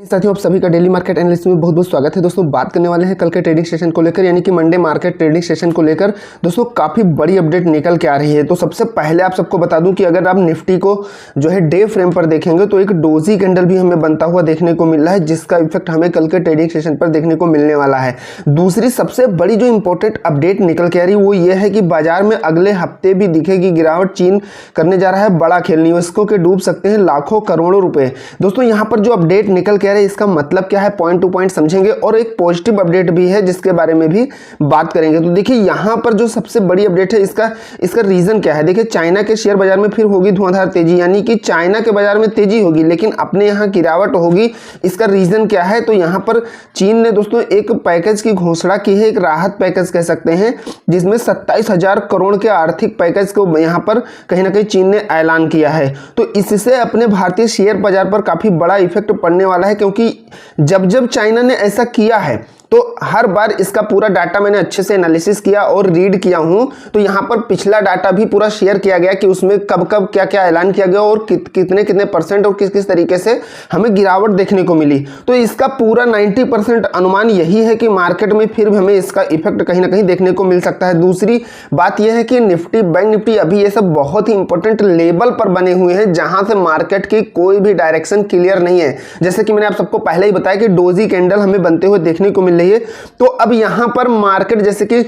साथियों, आप सभी का डेली मार्केट एनालिसिस में बहुत बहुत स्वागत है। दोस्तों, बात करने वाले हैं कल के ट्रेडिंग सेशन को लेकर, यानी कि मंडे मार्केट ट्रेडिंग सेशन को लेकर। दोस्तों, काफ़ी बड़ी अपडेट निकल के आ रही है। तो सबसे पहले आप सबको बता दूं कि अगर आप निफ्टी को जो है डे फ्रेम पर देखेंगे तो एक डोजी कैंडल भी हमें बनता हुआ देखने को मिल रहा है, जिसका इफेक्ट हमें कल के ट्रेडिंग सेशन पर देखने को मिलने वाला है। दूसरी सबसे बड़ी जो इंपॉर्टेंट अपडेट निकल के आ रही है वो ये है कि बाजार में अगले हफ्ते भी दिखेगी गिरावट। चीन करने जा रहा है बड़ा खेल, निवेशकों के डूब सकते हैं लाखों करोड़ों रुपए। दोस्तों, यहाँ पर जो अपडेट निकल के इसका मतलब क्या है, पॉइंट टू पॉइंट समझेंगे और एक पॉजिटिव अपडेट भी है जिसके बारे में भी बात करेंगे। तो देखिए, यहां पर जो सबसे बड़ी अपडेट है इसका रीजन क्या है। देखिए, चाइना के शेयर बाजार में फिर होगी धुआंधार तेजी, यानी कि चाइना के बाजार में तेजी होगी लेकिन अपने यहां गिरावट होगी। इसका रीजन क्या है, तो यहां पर चीन ने दोस्तों एक पैकेज की घोषणा की है, एक राहत पैकेज कह सकते हैं, जिसमें 27,000 करोड़ के आर्थिक पैकेज को यहां पर कहीं ना कहीं चीन ने ऐलान किया है। तो इससे अपने भारतीय शेयर बाजार पर काफी बड़ा इफेक्ट पड़ने वाला है, क्योंकि जब जब चाइना ने ऐसा किया है तो हर बार इसका पूरा डाटा मैंने अच्छे से एनालिसिस किया और रीड किया हूं। तो यहां पर पिछला डाटा भी पूरा शेयर किया गया कि उसमें कब कब क्या क्या ऐलान किया गया और कितने कितने परसेंट और किस किस तरीके से हमें गिरावट देखने को मिली। तो इसका पूरा 90% अनुमान यही है कि मार्केट में फिर हमें इसका इफेक्ट कहीं ना कहीं देखने को मिल सकता है। दूसरी बात यह है कि निफ्टी, बैंक निफ्टी, अभी ये सब बहुत ही इंपॉर्टेंट लेवल पर बने हुए हैं जहां से मार्केट की कोई भी डायरेक्शन क्लियर नहीं है। जैसे कि मैंने आप सबको पहले ही बताया कि डोजी कैंडल हमें बनते हुए देखने को मिल रही है। तो अब यहां पर मार्केट, जैसे कि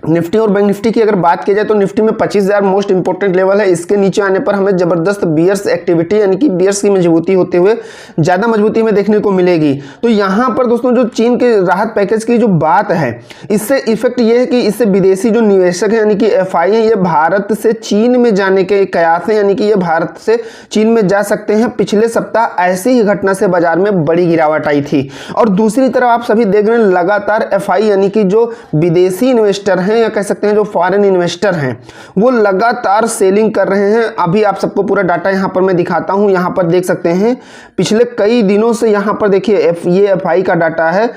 निफ्टी और बैंक निफ्टी की अगर बात की जाए तो निफ्टी में 25,000 मोस्ट इंपोर्टेंट लेवल है। इसके नीचे आने पर हमें जबरदस्त बियर्स एक्टिविटी, यानी कि बियर्स की मजबूती होते हुए ज्यादा मजबूती हमें देखने को मिलेगी। तो यहां पर दोस्तों जो चीन के राहत पैकेज की जो बात है, इससे इफेक्ट ये है कि इससे विदेशी जो निवेशक है यानी कि एफआई है, ये भारत से चीन में जाने के कयास है, यानी कि ये भारत से चीन में जा सकते हैं। पिछले सप्ताह ऐसी ही घटना से बाजार में बड़ी गिरावट आई थी। और दूसरी तरफ आप सभी देख रहे हैं लगातार एफआई यानी कि जो विदेशी इन्वेस्टर हैं या कह सकते हैं जो फॉरेन इन्वेस्टर हैं, वो लगातार सेलिंग कर रहे हैं। अभी आप सबको पूरा डाटा यहां पर मैं दिखाता हूं। यहां पर देख सकते हैं पिछले कई दिनों से यहां पर देखिए ये एफआई का डाटा है।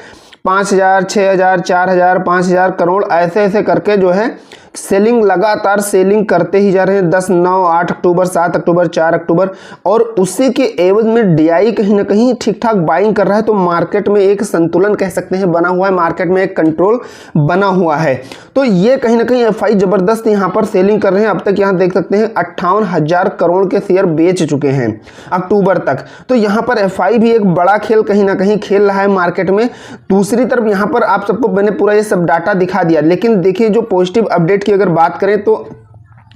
5,000, 6,000, 4,000, 5,000 करोड़ ऐसे ऐसे करके जो है सेलिंग, लगातार सेलिंग करते ही जा रहे हैं। 10, 9, 8 अक्टूबर, 7 अक्टूबर, 4 अक्टूबर, और उसी के एवज में डीआई कहीं ना कहीं ठीक ठाक बाइंग कर रहा है। तो मार्केट में एक संतुलन कह सकते हैं बना हुआ है, मार्केट में एक कंट्रोल बना हुआ है। तो ये कहीं ना कहीं एफआई जबरदस्त यहां पर सेलिंग कर रहे हैं। अब तक यहां देख सकते हैं 58,000 करोड़ के शेयर बेच चुके हैं अक्टूबर तक। तो यहां पर एफआई भी एक बड़ा खेल कहीं ना कहीं खेल रहा है मार्केट में। दूसरी तरफ यहां पर आप सबको मैंने पूरा ये सब डाटा दिखा दिया, लेकिन देखिए जो पॉजिटिव अपडेट की अगर बात करें तो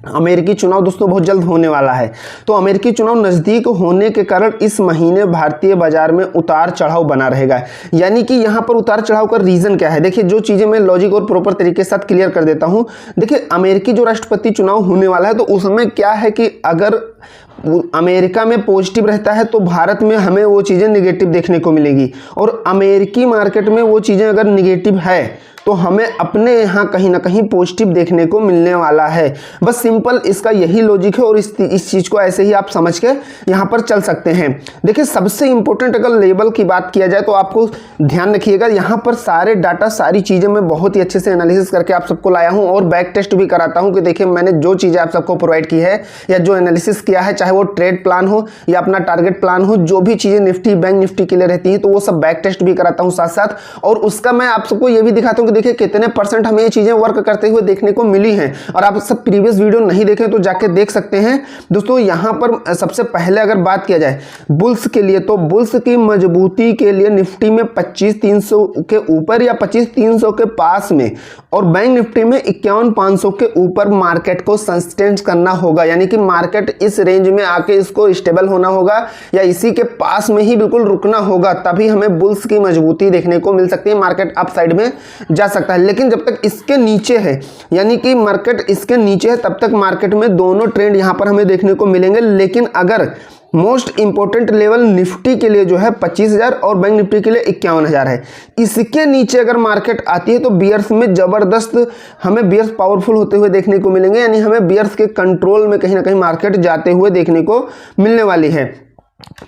अमेरिकी चुनाव दोस्तों बहुत जल्द होने वाला है। तो अमेरिकी चुनाव नजदीक होने के कारण इस महीने भारतीय बाजार में उतार चढ़ाव बना रहेगा। यानी कि यहां पर उतार चढ़ाव का रीजन क्या है, देखिए जो चीजें मैं लॉजिक और प्रॉपर तरीके के साथ क्लियर कर देता हूं। देखिए, अमेरिकी जो राष्ट्रपति चुनाव होने वाला है तो उसमें क्या है कि अगर अमेरिका में पॉजिटिव रहता है तो भारत में हमें वो चीजें निगेटिव देखने को मिलेगी, और अमेरिकी मार्केट में वो चीजें अगर निगेटिव है तो हमें अपने यहाँ कहीं ना कहीं पॉजिटिव देखने को मिलने वाला है। बस सिंपल इसका यही लॉजिक है और इस चीज को ऐसे ही आप समझ के यहाँ पर चल सकते हैं। देखिए, सबसे इंपॉर्टेंट अगर लेवल की बात किया जाए तो आपको ध्यान रखिएगा, यहाँ पर सारे डाटा, सारी चीजें मैं बहुत ही अच्छे से एनालिसिस करके आप सबको लाया हूँ और बैक टेस्ट भी कराता हूँ कि देखिए मैंने जो चीजें आप सबको प्रोवाइड की है या जो एनालिसिस किया है, चाहे वो ट्रेड प्लान हो या अपना टारगेट प्लान हो, जो भी चीजें निफ्टी, बैंक निफ्टी के लिए रहती है तो वो सब बैक टेस्ट भी कराता हूँ साथ साथ। और उसका मैं आप सबको ये भी दिखाता हूँ कि देखिए कितने परसेंट हमें ये चीजें वर्क करते हुए देखने को मिली हैं। और आप सब प्रीवियस वीडियो नहीं देखे तो जाके देख सकते हैं। दोस्तों, यहां पर सबसे पहले अगर बात किया जाए बुल्स के लिए, तो बुल्स की मजबूती के लिए निफ्टी में 25,300 के ऊपर या 25,300 के पास में, और बैंक निफ्टी में 51,500 के ऊपर मार्केट को सस्टेन करना होगा। यानी कि मार्केट इस रेंज में आके इसको स्टेबल होना होगा या इसी के पास में ही बिल्कुल रुकना होगा, तभी हमें बुल्स की मजबूती देखने को मिल सकती है, मार्केट अप साइड में जा सकता है। लेकिन जब तक इसके नीचे है, यानी कि मार्केट इसके नीचे है, तब तक मार्केट में दोनों ट्रेंड यहां पर हमें देखने को मिलेंगे। लेकिन अगर मोस्ट इंपोर्टेंट लेवल निफ्टी के लिए जो है 25,000 और बैंक निफ्टी के लिए 51,000 है, इसके नीचे अगर मार्केट आती है तो बियर्स में जबरदस्त हमें बियर्स पावरफुल होते हुए देखने को मिलेंगे। यानी हमें बियर्स के कंट्रोल में कहीं ना कहीं मार्केट जाते हुए देखने को मिलने वाली है।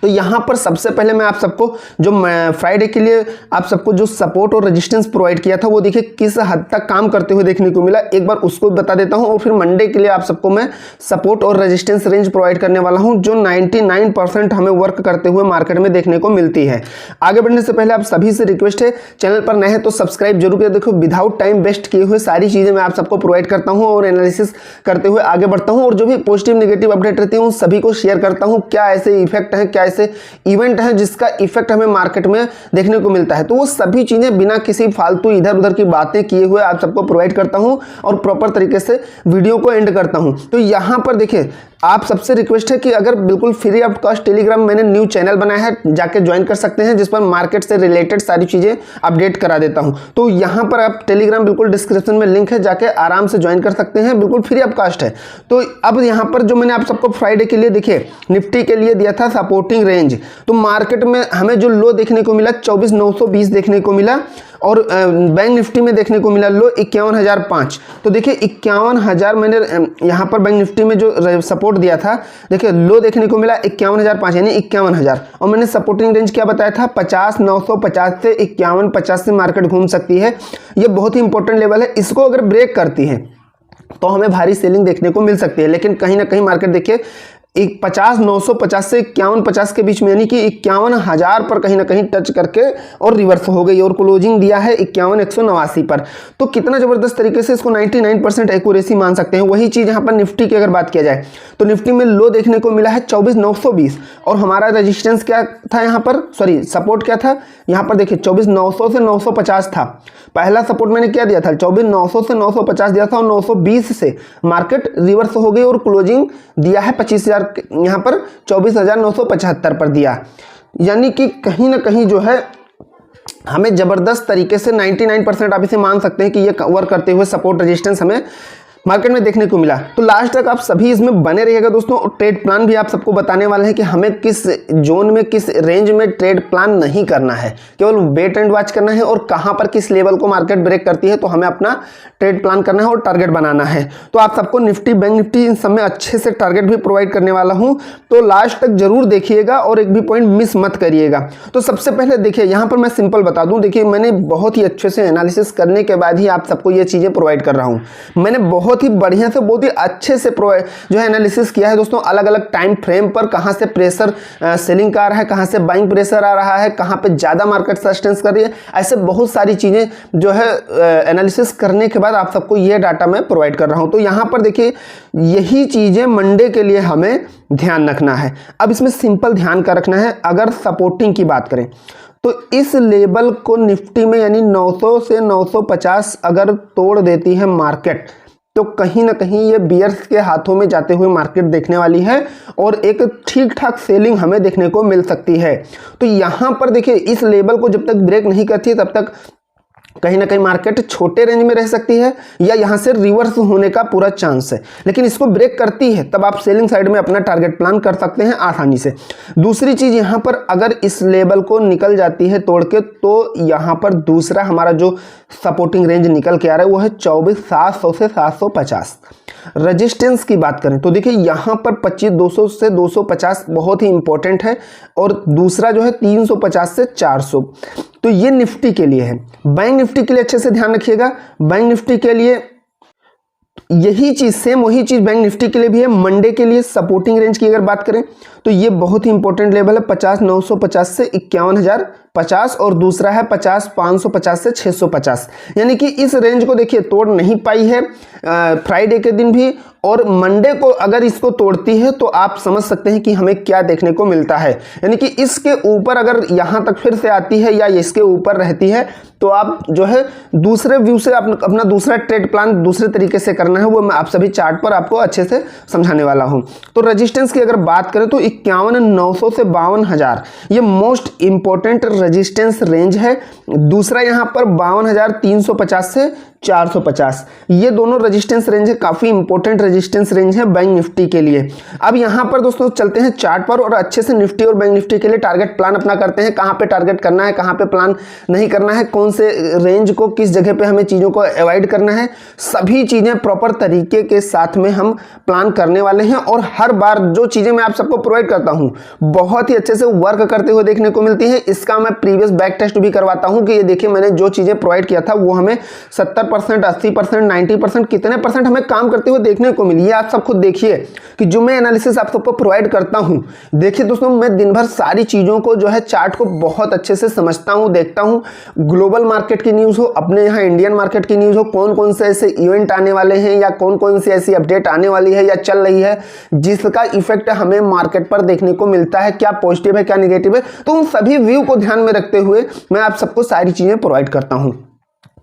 तो यहाँ पर सबसे पहले मैं आप सबको जो फ्राइडे के लिए आप सबको जो सपोर्ट और रेजिस्टेंस प्रोवाइड किया था वो देखिए किस हद तक काम करते हुए देखने को मिला, एक बार उसको बता देता हूँ। और फिर मंडे के लिए आप सबको मैं सपोर्ट और रेजिस्टेंस रेंज प्रोवाइड करने वाला हूँ जो 99% हमें वर्क करते हुए मार्केट में देखने को मिलती है। आगे बढ़ने से पहले आप सभी से रिक्वेस्ट है, चैनल पर नए हैं तो सब्सक्राइब जरूर करें। देखो विदाउट टाइम वेस्ट किए हुए सारी चीज़ें मैं आप सबको प्रोवाइड करता हूँ और एनालिसिस करते हुए आगे बढ़ता हूँ, और जो भी पॉजिटिव नेगेटिव अपडेट रहती है उन सभी को शेयर करता हूँ। क्या ऐसे इफेक्ट है, क्या ऐसे इवेंट है जिसका इफेक्ट हमें मार्केट में देखने को मिलता है, तो वो सभी चीजें बिना किसी फालतू इधर उधर की बातें किए हुए आप सबको प्रोवाइड करता हूं और प्रॉपर तरीके से वीडियो को एंड करता हूं। तो यहां पर देखिए आप सबसे रिक्वेस्ट है कि अगर बिल्कुल फ्री ऑफ कॉस्ट टेलीग्राम मैंने न्यू चैनल बनाया है, जाके ज्वाइन कर सकते हैं जिस पर मार्केट से रिलेटेड सारी चीजें अपडेट करा देता हूं। तो यहां पर आप टेलीग्राम बिल्कुल डिस्क्रिप्शन में लिंक है, जाके आराम से ज्वाइन कर सकते हैं, बिल्कुल फ्री ऑफ कॉस्ट है। तो अब यहां पर जो मैंने आप सबको फ्राइडे के लिए देखिए निफ्टी के लिए दिया था सपोर्टिंग रेंज, तो मार्केट में हमें जो लो देखने को मिला 24,920 देखने को मिला, और बैंक निफ्टी में देखने को मिला लो 51,005। तो देखिए 51,000 मैंने यहाँ पर बैंक निफ्टी में जो सपोर्ट दिया था, देखिए लो देखने को मिला 51,005 यानी 51,000, और मैंने सपोर्टिंग रेंज क्या बताया था 50,950 से 51,50 से मार्केट घूम सकती है। ये बहुत ही इंपॉर्टेंट लेवल है, इसको अगर ब्रेक करती है तो हमें भारी सेलिंग देखने को मिल सकती है। लेकिन कहीं ना कहीं मार्केट देखिए 50,950 से 51,50 के बीच में यानी कि 51,000 पर कहीं ना कहीं टच करके और रिवर्स हो गई, और क्लोजिंग दिया है 51,189 पर। तो कितना जबरदस्त तरीके से इसको 99% एक्यूरेसी मान सकते हैं। वही चीज यहाँ पर निफ्टी की अगर बात किया जाए तो निफ्टी में लो देखने को मिला है 24,920, और हमारा रेजिस्टेंस क्या था यहाँ पर, सॉरी सपोर्ट क्या था यहाँ पर देखिए 24,900 से 950 था। पहला सपोर्ट मैंने क्या दिया था 24,900 से 950 दिया था, और 920 से मार्केट रिवर्स हो गई और क्लोजिंग दिया है 25,000 यहाँ पर 24,975 पर दिया। यानी कि कहीं ना कहीं जो है हमें जबरदस्त तरीके से 99% आप इसे मान सकते हैं कि ये कवर करते हुए सपोर्ट रेजिस्टेंस हमें मार्केट में देखने को मिला। तो लास्ट तक आप सभी इसमें बने रहिएगा दोस्तों, और ट्रेड प्लान भी आप सबको बताने वाले हैं कि हमें किस जोन में किस रेंज में ट्रेड प्लान नहीं करना है, केवल वेट एंड वॉच करना है, और कहां पर किस लेवल को मार्केट ब्रेक करती है तो हमें अपना ट्रेड प्लान करना है और टारगेट बनाना है। तो आप सबको निफ्टी बैंक निफ्टी इन सब में अच्छे से टारगेट भी प्रोवाइड करने वाला हूं, तो लास्ट तक जरूर देखिएगा और एक भी पॉइंट मिस मत करिएगा। तो सबसे पहले देखिए यहाँ पर मैं सिंपल बता दूं, देखिए मैंने बहुत ही अच्छे से एनालिसिस करने के बाद ही आप सबको ये चीजें प्रोवाइड कर रहा हूँ। मैंने बहुत ही बढ़िया से बहुत ही अच्छे से जो है एनालिसिस किया है दोस्तों, अलग अलग टाइम फ्रेम पर कहां से प्रेशर सेलिंग का आ रहा है, कहां से बाइंग प्रेशर आ रहा है, कहां पे ज्यादा मार्केट सस्टेंस कर रही है, ऐसे बहुत सारी चीजें जो है एनालिसिस करने के बाद आप सबको ये डाटा मैं प्रोवाइड कर रहा हूं। तो यहां पर देखिए यही चीजें मंडे के लिए हमें ध्यान रखना है। अब इसमें सिंपल ध्यान का रखना है, अगर सपोर्टिंग की बात करें तो इस लेवल को निफ्टी में यानी 900 से 950 अगर तोड़ देती है मार्केट तो कहीं ना कहीं ये बियर्स के हाथों में जाते हुए मार्केट देखने वाली है, और एक ठीक ठाक सेलिंग हमें देखने को मिल सकती है। तो यहां पर देखिए इस लेवल को जब तक ब्रेक नहीं करती है तब तक कहीं ना कहीं मार्केट छोटे रेंज में रह सकती है, या यहां से रिवर्स होने का पूरा चांस है। लेकिन इसको ब्रेक करती है तब आप सेलिंग साइड में अपना टारगेट प्लान कर सकते हैं आसानी से। दूसरी चीज यहां पर अगर इस लेवल को निकल जाती है तोड़ के, तो यहां पर दूसरा हमारा जो सपोर्टिंग रेंज निकल के आ रहा है वो है 24,700 से 750। रेजिस्टेंस की बात करें तो देखिए यहां पर 25,200 से 250 बहुत ही इंपॉर्टेंट है, और दूसरा जो है 350 से 400। तो ये निफ्टी के लिए है। बैंक निफ्टी के लिए अच्छे से ध्यान रखिएगा, बैंक निफ्टी के लिए यही चीज सेम वही चीज बैंक निफ्टी के लिए भी है। मंडे के लिए सपोर्टिंग रेंज की अगर बात करें तो ये बहुत ही इंपॉर्टेंट लेवल है 50,950 से 51,050, और दूसरा है 50,550 से 650। यानी कि इस रेंज को देखिए तोड़ नहीं पाई है फ्राइडे के दिन भी, और मंडे को अगर इसको तोड़ती है तो आप समझ सकते हैं कि हमें क्या देखने को मिलता है। यानी कि इसके ऊपर अगर यहां तक फिर से आती है या इसके ऊपर रहती है तो आप जो है दूसरे व्यू से अपना दूसरा ट्रेड प्लान दूसरे तरीके से करना है, वो मैं आप सभी चार्ट पर आपको अच्छे से समझाने वाला हूं। तो रेजिस्टेंस की अगर बात करें तो 51,900 से 52,000 ये मोस्ट इंपॉर्टेंट रेजिस्टेंस रेंज है, दूसरा यहाँ पर 52,350 से 450, ये दोनों रेजिस्टेंस रेंज है, काफ़ी इंपॉर्टेंट रेजिस्टेंस रेंज है बैंक निफ्टी के लिए। अब यहाँ पर दोस्तों चलते हैं चार्ट पर और अच्छे से निफ्टी और बैंक निफ्टी के लिए टारगेट प्लान अपना करते हैं, कहाँ पे टारगेट करना है, कहाँ पे प्लान नहीं करना है, कौन से रेंज को किस जगह पे हमें चीज़ों को अवॉइड करना है, सभी चीज़ें प्रॉपर तरीके के साथ में हम प्लान करने वाले हैं। और हर बार जो चीज़ें मैं आप सबको प्रोवाइड करता हूँ बहुत ही अच्छे से वर्क करते हुए देखने को मिलती है। इसका मैं प्रीवियस बैक टेस्ट भी करवाता हूँ कि ये देखिए मैंने जो चीज़ें प्रोवाइड किया था वो हमें 70%, 80%, 90% कितने परसेंट हमें काम करते हुए देखने को मिली। ये आप सब खुद देखिए कि जो मैं एनालिसिस आप सबको प्रोवाइड करता हूँ, देखिए दोस्तों मैं दिन भर सारी चीज़ों को जो है चार्ट को बहुत अच्छे से समझता हूँ, देखता हूँ। ग्लोबल मार्केट की न्यूज़ हो, अपने यहाँ इंडियन मार्केट की न्यूज़ हो, कौन कौन से ऐसे इवेंट आने वाले हैं या कौन कौन सी ऐसी अपडेट आने वाली है या चल रही है जिसका इफेक्ट हमें मार्केट पर देखने को मिलता है, क्या पॉजिटिव है क्या निगेटिव है, तो उन सभी व्यू को ध्यान में रखते हुए मैं आप सबको सारी चीज़ें प्रोवाइड करता हूँ।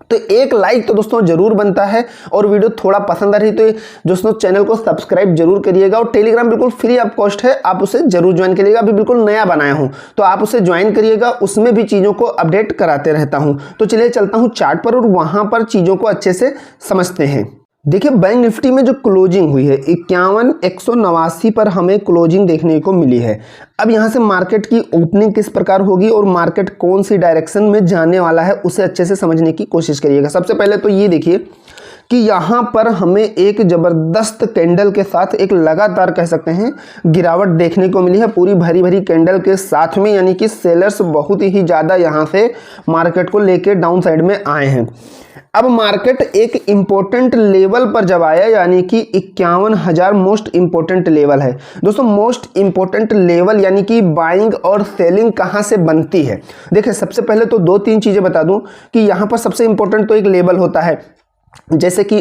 तो एक लाइक तो दोस्तों जरूर बनता है और वीडियो थोड़ा पसंद आ रही तो दोस्तों चैनल को सब्सक्राइब जरूर करिएगा। और टेलीग्राम बिल्कुल फ्री ऑफ कॉस्ट है, आप उसे जरूर ज्वाइन करिएगा, अभी बिल्कुल नया बनाया हूं तो आप उसे ज्वाइन करिएगा, उसमें भी चीज़ों को अपडेट कराते रहता हूं। तो चलिए चलता हूं चार्ट पर और वहां पर चीज़ों को अच्छे से समझते हैं। देखिए बैंक निफ्टी में जो क्लोजिंग हुई है 51,189 पर हमें क्लोजिंग देखने को मिली है। अब यहाँ से मार्केट की ओपनिंग किस प्रकार होगी और मार्केट कौन सी डायरेक्शन में जाने वाला है उसे अच्छे से समझने की कोशिश करिएगा। सबसे पहले तो ये देखिए कि यहाँ पर हमें एक ज़बरदस्त कैंडल के साथ एक लगातार कह सकते हैं गिरावट देखने को मिली है, पूरी भरी भरी कैंडल के साथ में, यानी कि सेलर्स बहुत ही ज़्यादा यहाँ से मार्केट को लेकर डाउन साइड में आए हैं। अब मार्केट एक इम्पोर्टेंट लेवल पर जब आया, यानी कि 51,000 मोस्ट इम्पोर्टेंट लेवल है दोस्तों। मोस्ट इम्पोर्टेंट लेवल यानी कि बाइंग और सेलिंग कहाँ से बनती है। देखिए सबसे पहले तो 2-3 चीज़ें बता दूं कि यहाँ पर सबसे इम्पोर्टेंट तो एक लेवल होता है, जैसे कि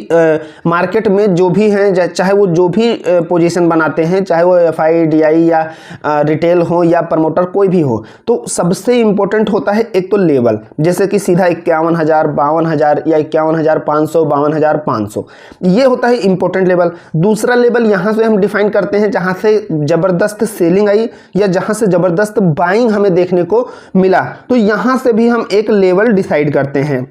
मार्केट में जो भी हैं, चाहे वो जो भी पोजीशन बनाते हैं, चाहे वो एफआई डीआई या रिटेल हो या प्रमोटर कोई भी हो, तो सबसे इम्पोर्टेंट होता है एक तो लेवल, जैसे कि सीधा 51,000, 52,000 या 51,500, 52,500, ये होता है इम्पोर्टेंट लेवल। दूसरा लेवल यहाँ से हम डिफाइन करते हैं जहाँ से ज़बरदस्त सेलिंग आई या जहाँ से ज़बरदस्त बाइंग हमें देखने को मिला, तो यहाँ से भी हम एक लेवल डिसाइड करते हैं।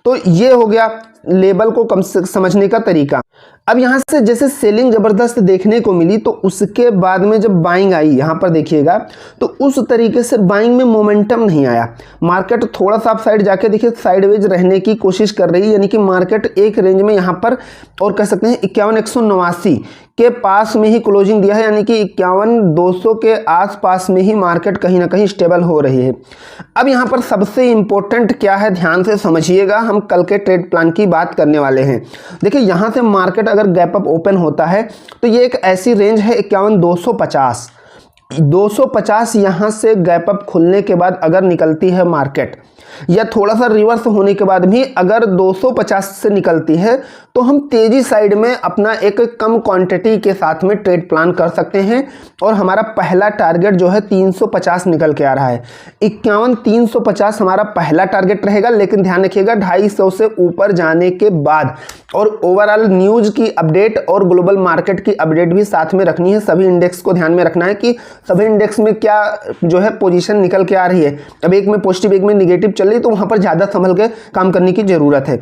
तो ये हो गया लेवल को कम से समझने का तरीका। अब यहाँ से जैसे सेलिंग जबरदस्त देखने को मिली तो उसके बाद में जब बाइंग आई, यहाँ पर देखिएगा तो उस तरीके से बाइंग में मोमेंटम नहीं आया। मार्केट थोड़ा सा आप साइड जाके देखिए साइडवेज रहने की कोशिश कर रही है, यानी कि मार्केट एक रेंज में यहाँ पर और कह सकते हैं 51,189 के पास में ही क्लोजिंग दिया है, यानी कि 51,200 के आसपास में ही मार्केट कहीं ना कहीं स्टेबल हो रही है। अब यहाँ पर सबसे इंपॉर्टेंट क्या है, ध्यान से समझिएगा, हम कल के ट्रेड प्लान की बात करने वाले हैं। देखिए यहाँ से मार्केट अगर गैप अप ओपन होता है तो ये एक ऐसी रेंज है 51,250, 250 यहाँ से गैप अप खुलने के बाद अगर निकलती है मार्केट या थोड़ा सा रिवर्स होने के बाद भी अगर 250 से निकलती है तो हम तेजी साइड में अपना एक कम क्वांटिटी के साथ में ट्रेड प्लान कर सकते हैं। और हमारा पहला टारगेट जो है 350 निकल के आ रहा है, 51,350 हमारा पहला टारगेट रहेगा। लेकिन ध्यान रखिएगा 250 से ऊपर जाने के बाद और ओवरऑल न्यूज़ की अपडेट और ग्लोबल मार्केट की अपडेट भी साथ में रखनी है। सभी इंडेक्स को ध्यान में रखना है कि सभी इंडेक्स में क्या जो है पोजीशन निकल के आ रही है। अब एक में पॉजिटिव एक में निगेटिव चल रही, तो वहाँ पर ज़्यादा संभल के काम करने की ज़रूरत है।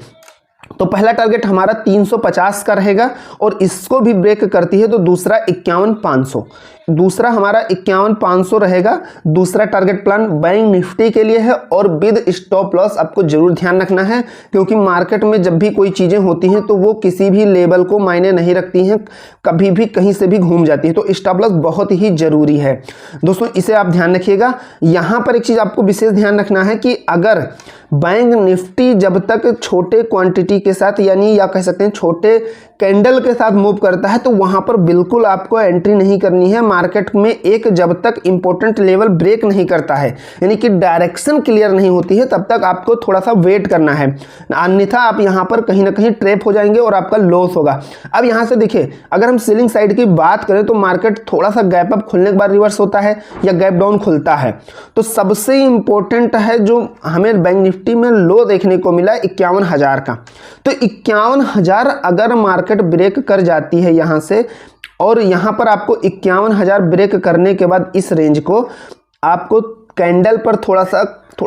तो पहला टारगेट हमारा 350 का रहेगा और इसको भी ब्रेक करती है तो दूसरा 51,500, दूसरा हमारा 51,500 रहेगा। दूसरा टारगेट प्लान बैंक निफ्टी के लिए है और विद स्टॉप लॉस आपको जरूर ध्यान रखना है, क्योंकि मार्केट में जब भी कोई चीज़ें होती हैं तो वो किसी भी लेवल को मायने नहीं रखती हैं, कभी भी कहीं से भी घूम जाती है। तो स्टॉप लॉस बहुत ही जरूरी है दोस्तों, इसे आप ध्यान रखिएगा। यहाँ पर एक चीज़ आपको विशेष ध्यान रखना है कि अगर बैंक निफ्टी जब तक छोटे क्वांटिटी के साथ यानी या कह सकते हैं छोटे कैंडल के साथ मूव करता है तो वहाँ पर बिल्कुल आपको एंट्री नहीं करनी है मार्केट में, एक जब तक इंपॉर्टेंट लेवल ब्रेक नहीं करता है, यानी कि डायरेक्शन क्लियर नहीं होती है, तब तक आपको थोड़ा सा वेट करना है, अन्यथा आप यहाँ पर कहीं ना कहीं ट्रैप हो जाएंगे और आपका लॉस होगा। अब यहाँ से देखिए अगर हम सेलिंग साइड की बात करें तो मार्केट थोड़ा सा गैप अप खुलने के बाद रिवर्स होता है या गैप डाउन खुलता है। तो सबसे इंपॉर्टेंट है जो हमें बैंक निफ्टी में लो देखने को मिला 51,000 का, तो 51,000 अगर मार्केट ब्रेक कर जाती है यहाँ से और यहाँ पर आपको 51,000 ब्रेक करने के बाद इस रेंज को आपको कैंडल पर थोड़ा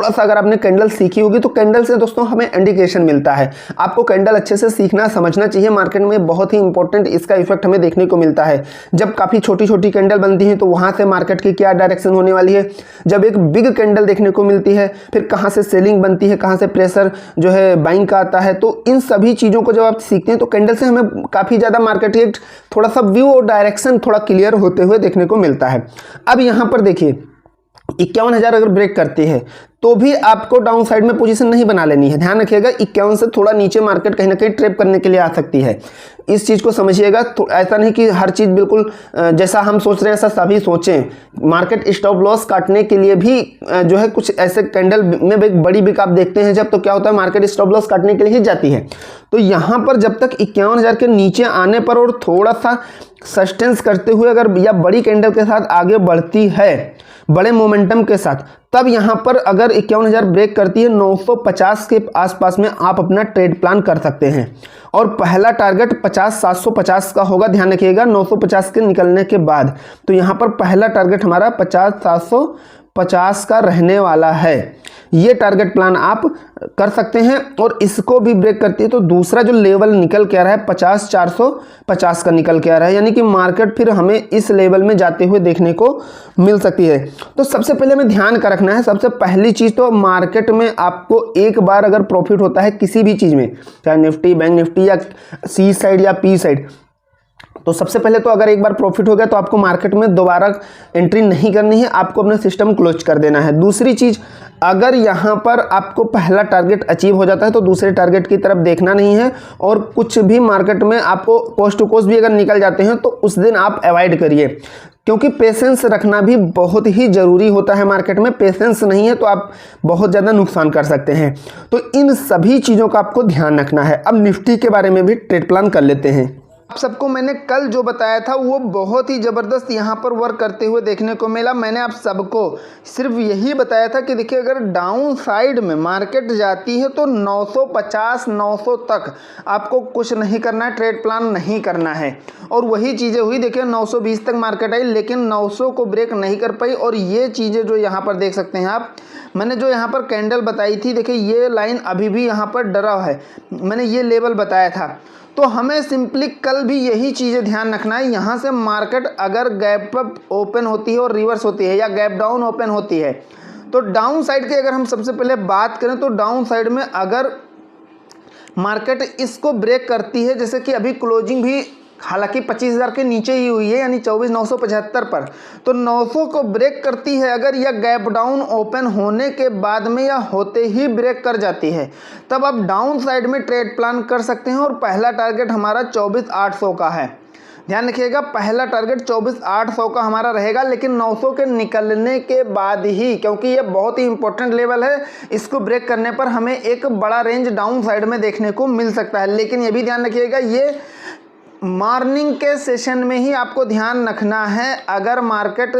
सा अगर आपने कैंडल सीखी होगी तो कैंडल से दोस्तों हमें इंडिकेशन मिलता है। आपको कैंडल अच्छे से सीखना समझना चाहिए। मार्केट में बहुत ही इंपॉर्टेंट इसका इफेक्ट हमें देखने को मिलता है। जब काफ़ी छोटी छोटी कैंडल बनती हैं तो वहाँ से मार्केट की क्या डायरेक्शन होने वाली है। जब एक बिग कैंडल देखने को मिलती है फिर कहाँ से सेलिंग बनती है, कहाँ से प्रेशर जो है बाइंग का आता है। तो इन सभी चीज़ों को जब आप सीखते हैं तो कैंडल से हमें काफ़ी ज़्यादा मार्केट की थोड़ा सा व्यू और डायरेक्शन थोड़ा क्लियर होते हुए देखने को मिलता है। अब यहाँ पर देखिए 51,000 अगर ब्रेक करती है तो भी आपको डाउन साइड में पोजीशन नहीं बना लेनी है। ध्यान रखिएगा 51 से थोड़ा नीचे मार्केट कहीं ना कहीं ट्रेप करने के लिए आ सकती है। इस चीज़ को समझिएगा। तो ऐसा नहीं कि हर चीज़ बिल्कुल जैसा हम सोच रहे हैं ऐसा सभी सोचें। मार्केट स्टॉप लॉस काटने के लिए भी जो है कुछ ऐसे कैंडल में एक बड़ी बिक आप देखते हैं जब, तो क्या होता है मार्केट स्टॉप लॉस काटने के लिए ही जाती है। तो यहाँ पर जब तक 51,000 के नीचे आने पर और थोड़ा सा सस्टेंस करते हुए अगर या बड़ी कैंडल के साथ आगे बढ़ती है बड़े मोमेंटम के साथ, तब यहाँ पर अगर 51,000 ब्रेक करती है 950 के आसपास में आप अपना ट्रेड प्लान कर सकते हैं। और पहला टारगेट 50,750 का होगा। ध्यान रखिएगा 950 के निकलने के बाद। तो यहाँ पर पहला टारगेट हमारा 50,750 का रहने वाला है। ये टारगेट प्लान आप कर सकते हैं। और इसको भी ब्रेक करती है तो दूसरा जो लेवल निकल के आ रहा है 50,450 का निकल के आ रहा है, यानी कि मार्केट फिर हमें इस लेवल में जाते हुए देखने को मिल सकती है। तो सबसे पहले हमें ध्यान का रखना है, सबसे पहली चीज़ तो मार्केट में आपको एक बार अगर प्रॉफिट होता है किसी भी चीज़ में, चाहे निफ्टी, बैंक निफ्टी या सी साइड या पी साइड, तो सबसे पहले तो अगर एक बार प्रॉफिट हो गया तो आपको मार्केट में दोबारा एंट्री नहीं करनी है, आपको अपना सिस्टम क्लोज कर देना है। दूसरी चीज़, अगर यहाँ पर आपको पहला टारगेट अचीव हो जाता है तो दूसरे टारगेट की तरफ देखना नहीं है। और कुछ भी मार्केट में आपको कोस्ट टू कोस्ट भी अगर निकल जाते हैं तो उस दिन आप अवॉइड करिए, क्योंकि पेशेंस रखना भी बहुत ही ज़रूरी होता है। मार्केट में पेशेंस नहीं है तो आप बहुत ज़्यादा नुकसान कर सकते हैं। तो इन सभी चीज़ों का आपको ध्यान रखना है। अब निफ्टी के बारे में भी ट्रेड प्लान कर लेते हैं। आप सबको मैंने कल जो बताया था वो बहुत ही ज़बरदस्त यहाँ पर वर्क करते हुए देखने को मिला। मैंने आप सबको सिर्फ यही बताया था कि देखिए अगर डाउन साइड में मार्केट जाती है तो 950 900 तक आपको कुछ नहीं करना है, ट्रेड प्लान नहीं करना है। और वही चीज़ें हुई। देखिए 920 तक मार्केट आई लेकिन 900 को ब्रेक नहीं कर पाई। और ये चीज़ें जो यहाँ पर देख सकते हैं आप, मैंने जो यहाँ पर कैंडल बताई थी, देखिए ये लाइन अभी भी यहाँ पर डरा है, मैंने ये लेवल बताया था। तो हमें सिंपली कल भी यही चीज़ें ध्यान रखना है। यहाँ से मार्केट अगर गैप अप ओपन होती है और रिवर्स होती है या गैप डाउन ओपन होती है तो डाउन साइड की अगर हम सबसे पहले बात करें तो डाउन साइड में अगर मार्केट इसको ब्रेक करती है, जैसे कि अभी क्लोजिंग भी हालांकि 25,000 के नीचे ही हुई है यानी 24,975 पर, तो 900 को ब्रेक करती है अगर, या गैप डाउन ओपन होने के बाद में या होते ही ब्रेक कर जाती है, तब आप डाउन साइड में ट्रेड प्लान कर सकते हैं। और पहला टारगेट हमारा 24,800 का है। ध्यान रखिएगा पहला टारगेट 24,800 का हमारा रहेगा, लेकिन 900 के निकलने के बाद ही, क्योंकि ये बहुत ही इंपॉर्टेंट लेवल है। इसको ब्रेक करने पर हमें एक बड़ा रेंज डाउन साइड में देखने को मिल सकता है। लेकिन ये भी ध्यान रखिएगा ये मॉर्निंग के सेशन में ही आपको ध्यान रखना है। अगर मार्केट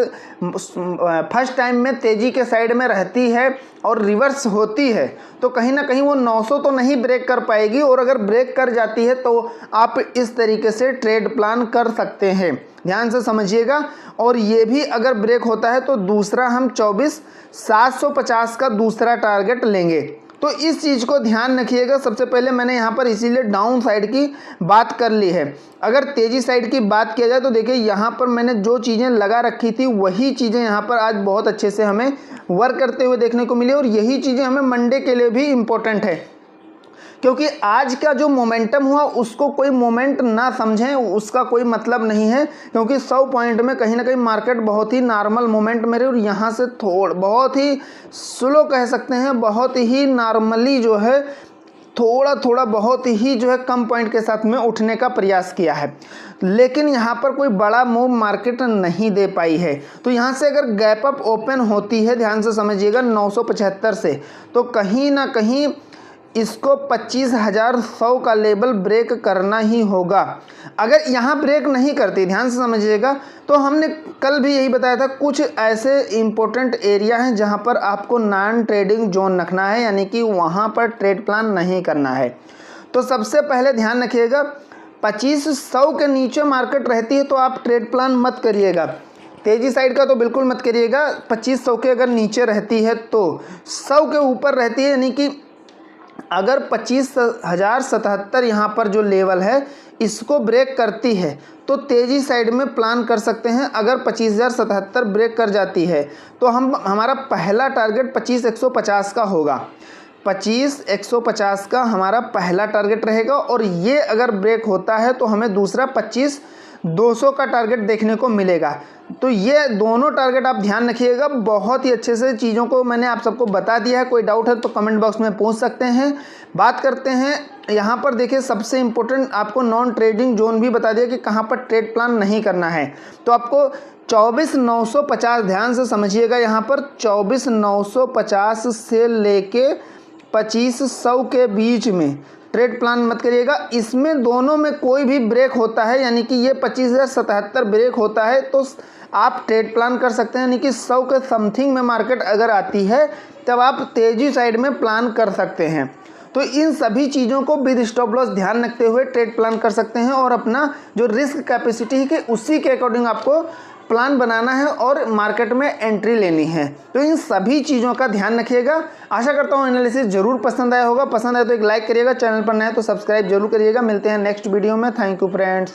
फर्स्ट टाइम में तेज़ी के साइड में रहती है और रिवर्स होती है तो कहीं ना कहीं वो 900 तो नहीं ब्रेक कर पाएगी। और अगर ब्रेक कर जाती है तो आप इस तरीके से ट्रेड प्लान कर सकते हैं, ध्यान से समझिएगा। और ये भी अगर ब्रेक होता है तो दूसरा हम 24,750 का दूसरा टारगेट लेंगे। तो इस चीज़ को ध्यान रखिएगा। सबसे पहले मैंने यहाँ पर इसीलिए डाउन साइड की बात कर ली है। अगर तेज़ी साइड की बात किया जाए तो देखिए यहाँ पर मैंने जो चीज़ें लगा रखी थी वही चीज़ें यहाँ पर आज बहुत अच्छे से हमें वर्क करते हुए देखने को मिली। और यही चीज़ें हमें मंडे के लिए भी इम्पोर्टेंट है, क्योंकि आज का जो मोमेंटम हुआ उसको कोई मोमेंट ना समझें, उसका कोई मतलब नहीं है। क्योंकि 100 पॉइंट में कहीं ना कहीं मार्केट बहुत ही नॉर्मल मोमेंट में रही और यहाँ से बहुत ही स्लो कह सकते हैं, बहुत ही नॉर्मली जो है थोड़ा बहुत ही जो है कम पॉइंट के साथ में उठने का प्रयास किया है। लेकिन यहाँ पर कोई बड़ा मूव मार्केट नहीं दे पाई है। तो यहाँ से अगर गैप अप ओपन होती है, ध्यान से समझिएगा 975 से, तो कहीं ना कहीं इसको 25,100 का लेवल ब्रेक करना ही होगा। अगर यहाँ ब्रेक नहीं करती, ध्यान से समझिएगा, तो हमने कल भी यही बताया था कुछ ऐसे इंपॉर्टेंट एरिया हैं जहाँ पर आपको नॉन ट्रेडिंग जोन रखना है, यानी कि वहाँ पर ट्रेड प्लान नहीं करना है। तो सबसे पहले ध्यान रखिएगा 2500 के नीचे मार्केट रहती है तो आप ट्रेड प्लान मत करिएगा। तेजी साइड का तो बिल्कुल मत करिएगा। 2500 के अगर नीचे रहती है तो 100 के ऊपर रहती है, यानी कि अगर 25,077 यहाँ पर जो लेवल है इसको ब्रेक करती है तो तेजी साइड में प्लान कर सकते हैं। अगर 25,077 ब्रेक कर जाती है तो हमारा पहला टारगेट 25,150 का होगा। 25,150 का हमारा पहला टारगेट रहेगा और ये अगर ब्रेक होता है तो हमें दूसरा 25,200 का टारगेट देखने को मिलेगा। तो ये दोनों टारगेट आप ध्यान रखिएगा। बहुत ही अच्छे से चीज़ों को मैंने आप सबको बता दिया है। कोई डाउट है तो कमेंट बॉक्स में पूछ सकते हैं। बात करते हैं यहाँ पर, देखिए सबसे इम्पोर्टेंट आपको नॉन ट्रेडिंग जोन भी बता दिया कि कहाँ पर ट्रेड प्लान नहीं करना है। तो आपको 24,950 ध्यान से समझिएगा, यहाँ पर 24,950 से लेके 2500 के बीच में ट्रेड प्लान मत करिएगा। इसमें दोनों में कोई भी ब्रेक होता है, यानी कि ये 25,077 ब्रेक होता है तो आप ट्रेड प्लान कर सकते हैं। यानी कि 100 के समथिंग में मार्केट अगर आती है तब आप तेजी साइड में प्लान कर सकते हैं। तो इन सभी चीज़ों को विद स्टॉप लॉस ध्यान रखते हुए ट्रेड प्लान कर सकते हैं और अपना जो रिस्क कैपेसिटी है उसी के अकॉर्डिंग आपको प्लान बनाना है और मार्केट में एंट्री लेनी है। तो इन सभी चीज़ों का ध्यान रखिएगा। आशा करता हूँ एनालिसिस जरूर पसंद आया होगा। पसंद आए तो एक लाइक करिएगा, चैनल पर नए तो सब्सक्राइब जरूर करिएगा। मिलते हैं नेक्स्ट वीडियो में। Thank you friends.